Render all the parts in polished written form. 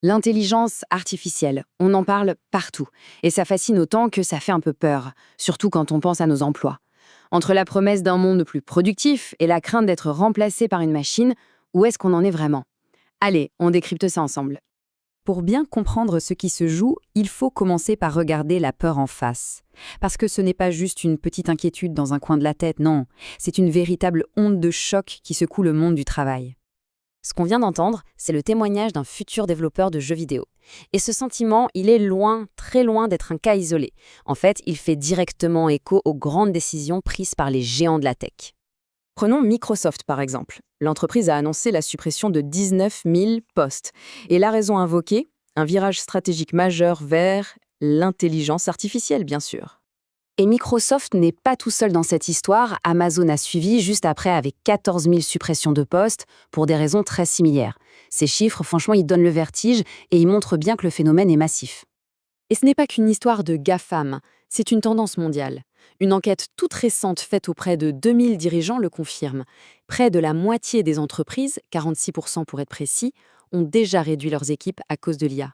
L'intelligence artificielle, on en parle partout. Et ça fascine autant que ça fait un peu peur, surtout quand on pense à nos emplois. Entre la promesse d'un monde plus productif et la crainte d'être remplacé par une machine, où est-ce qu'on en est vraiment? Allez, on décrypte ça ensemble. Pour bien comprendre ce qui se joue, il faut commencer par regarder la peur en face. Parce que ce n'est pas juste une petite inquiétude dans un coin de la tête, non. C'est une véritable onde de choc qui secoue le monde du travail. Ce qu'on vient d'entendre, c'est le témoignage d'un futur développeur de jeux vidéo. Et ce sentiment, il est loin, très loin d'être un cas isolé. En fait, il fait directement écho aux grandes décisions prises par les géants de la tech. Prenons Microsoft par exemple. L'entreprise a annoncé la suppression de 19 000 postes. Et la raison invoquée, un virage stratégique majeur vers l'intelligence artificielle, bien sûr. Et Microsoft n'est pas tout seul dans cette histoire. Amazon a suivi juste après avec 14 000 suppressions de postes pour des raisons très similaires. Ces chiffres, franchement, ils donnent le vertige et ils montrent bien que le phénomène est massif. Et ce n'est pas qu'une histoire de GAFAM, c'est une tendance mondiale. Une enquête toute récente faite auprès de 2000 dirigeants le confirme. Près de la moitié des entreprises, 46% pour être précis, ont déjà réduit leurs équipes à cause de l'IA.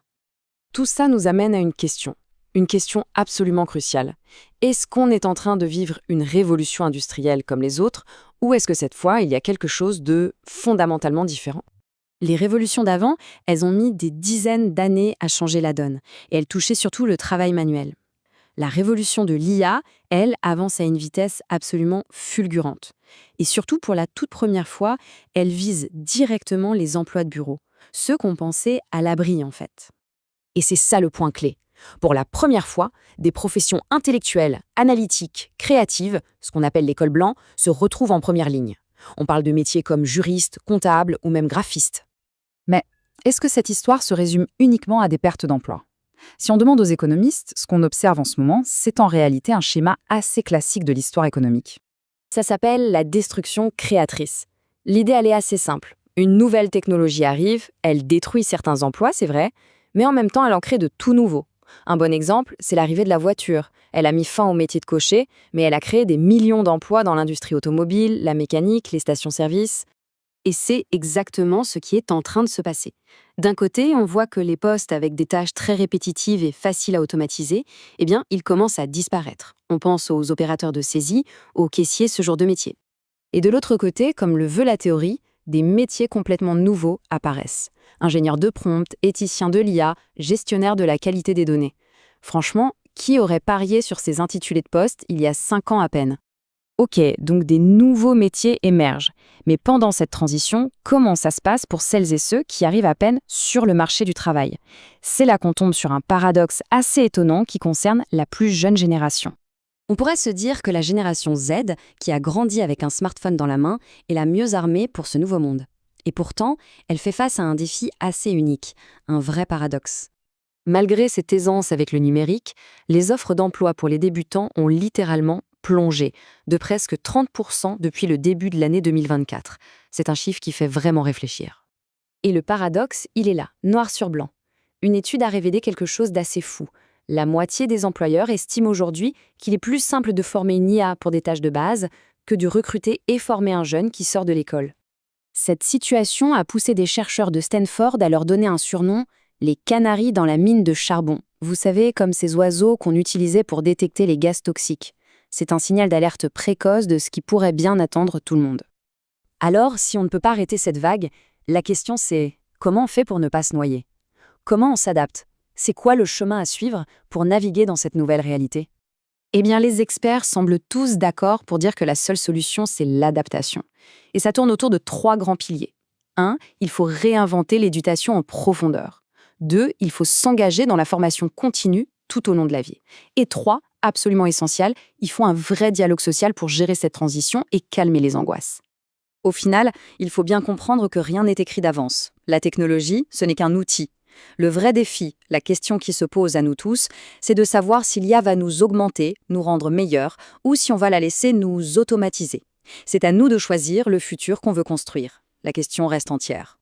Tout ça nous amène à une question absolument cruciale. Est-ce qu'on est en train de vivre une révolution industrielle comme les autres, ou est-ce que cette fois, il y a quelque chose de fondamentalement différent? Les révolutions d'avant, elles ont mis des dizaines d'années à changer la donne, et elles touchaient surtout le travail manuel. La révolution de l'IA, elle, avance à une vitesse absolument fulgurante. Et surtout, pour la toute première fois, elle vise directement les emplois de bureau, ceux qu'on pensait à l'abri en fait. Et c'est ça le point clé. Pour la première fois, des professions intellectuelles, analytiques, créatives, ce qu'on appelle l'école blanc, se retrouvent en première ligne. On parle de métiers comme juriste, comptable ou même graphiste. Mais est-ce que cette histoire se résume uniquement à des pertes d'emploi? Si on demande aux économistes, ce qu'on observe en ce moment, c'est en réalité un schéma assez classique de l'histoire économique. Ça s'appelle la destruction créatrice. L'idée, elle est assez simple. Une nouvelle technologie arrive, elle détruit certains emplois, c'est vrai, mais en même temps, elle en crée de tout nouveaux. Un bon exemple, c'est l'arrivée de la voiture. Elle a mis fin au métier de cocher, mais elle a créé des millions d'emplois dans l'industrie automobile, la mécanique, les stations-service. Et c'est exactement ce qui est en train de se passer. D'un côté, on voit que les postes avec des tâches très répétitives et faciles à automatiser, eh bien, ils commencent à disparaître. On pense aux opérateurs de saisie, aux caissiers, ce genre de métier. Et de l'autre côté, comme le veut la théorie, des métiers complètement nouveaux apparaissent. Ingénieur de prompt, éthicien de l'IA, gestionnaire de la qualité des données. Franchement, qui aurait parié sur ces intitulés de poste il y a 5 ans à peine? Ok, donc des nouveaux métiers émergent. Mais pendant cette transition, comment ça se passe pour celles et ceux qui arrivent à peine sur le marché du travail? C'est là qu'on tombe sur un paradoxe assez étonnant qui concerne la plus jeune génération. On pourrait se dire que la génération Z, qui a grandi avec un smartphone dans la main, est la mieux armée pour ce nouveau monde. Et pourtant, elle fait face à un défi assez unique, un vrai paradoxe. Malgré cette aisance avec le numérique, les offres d'emploi pour les débutants ont littéralement plongé, de presque 30% depuis le début de l'année 2024. C'est un chiffre qui fait vraiment réfléchir. Et le paradoxe, il est là, noir sur blanc. Une étude a révélé quelque chose d'assez fou. La moitié des employeurs estiment aujourd'hui qu'il est plus simple de former une IA pour des tâches de base que de recruter et former un jeune qui sort de l'école. Cette situation a poussé des chercheurs de Stanford à leur donner un surnom, les canaris dans la mine de charbon. Vous savez, comme ces oiseaux qu'on utilisait pour détecter les gaz toxiques. C'est un signal d'alerte précoce de ce qui pourrait bien attendre tout le monde. Alors, si on ne peut pas arrêter cette vague, la question c'est comment on fait pour ne pas se noyer? Comment on s'adapte? C'est quoi le chemin à suivre pour naviguer dans cette nouvelle réalité? Eh bien, les experts semblent tous d'accord pour dire que la seule solution, c'est l'adaptation. Et ça tourne autour de 3 grands piliers. 1. Il faut réinventer l'éducation en profondeur. 2. Il faut s'engager dans la formation continue tout au long de la vie. Et 3. Absolument essentiel, il faut un vrai dialogue social pour gérer cette transition et calmer les angoisses. Au final, il faut bien comprendre que rien n'est écrit d'avance. La technologie, ce n'est qu'un outil. Le vrai défi, la question qui se pose à nous tous, c'est de savoir si l'IA va nous augmenter, nous rendre meilleurs, ou si on va la laisser nous automatiser. C'est à nous de choisir le futur qu'on veut construire. La question reste entière.